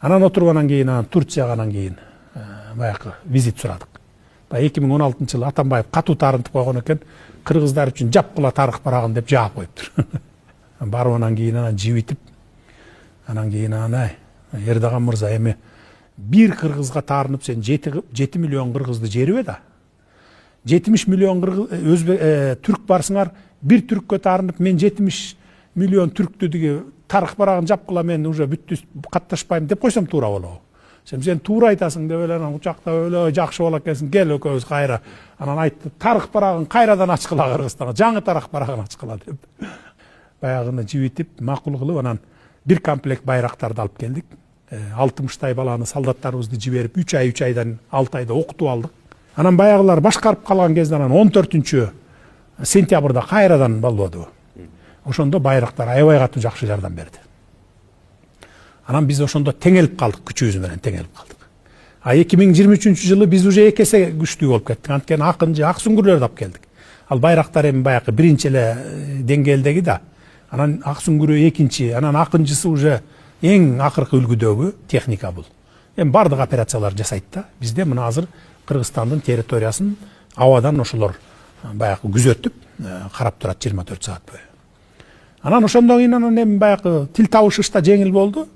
Анан отуруп анан кийин Турцияга анан кийин баягы визит сурадык. 2016 жылы Атамбаев катуу таарынтып койгон экен, кыргыздар үчүн жапкыла тарых барагын деп жаап коюптур. Барып анан кийин анан жибитип, анан кийин Эрдоган мырза, эми бир кыргызга таарынып сен 7 миллион кыргызды жерибе да. 70 миллион түрк барсыңар, бир түрккө таарынып мен 70 миллион түрктү диги тарых барагын жапкыла мен уже бүттү катташпайм деп койсом туура болобу? Сен туура айтасың деп эле анан учакта өлө жакшы болот экенсиң, кел экөөбүз кайра. Анан айтты, тарых барагын кайрадан ачкыла Кыргызстанга, жаңы тарых барагын ачкыла деп. Баягыны жибитип, макул кылып анан бир комплект байрактарды алып келдик. 60 баланы солдаттарыбызды жиберип 3 айдан 6 айда окутуп алдык. Анан баягылар башкарып калган кезде анан 14 сентябрда кайрадан болбоду. Ошондо байрактар аябай катуу жакшы жардам берди. Анан биз ошондо теңелип калдык, күчүбүз менен теңелип калдык. 2023 жылы биз уже 2 эсе күчтүү болуп кеттик. Анткени акынчы, ак сүңгүрлөрдү алып келдик. Ал байрактар эми баягы биринчи эле деңгээлдеги да. Анан ак сүңгүрү экинчи, анан акынчысы уже эң акыркы үлгүдөгү техника бул. Эми бардык операциялар жасайт да. Бизде мына азыр Кыргызстандын территориясын абадан ошолор баягы күзөтүп карап турат 24 саат бою. Анан ошондон кийин анан эми баягы тил табышышта жеңил болду.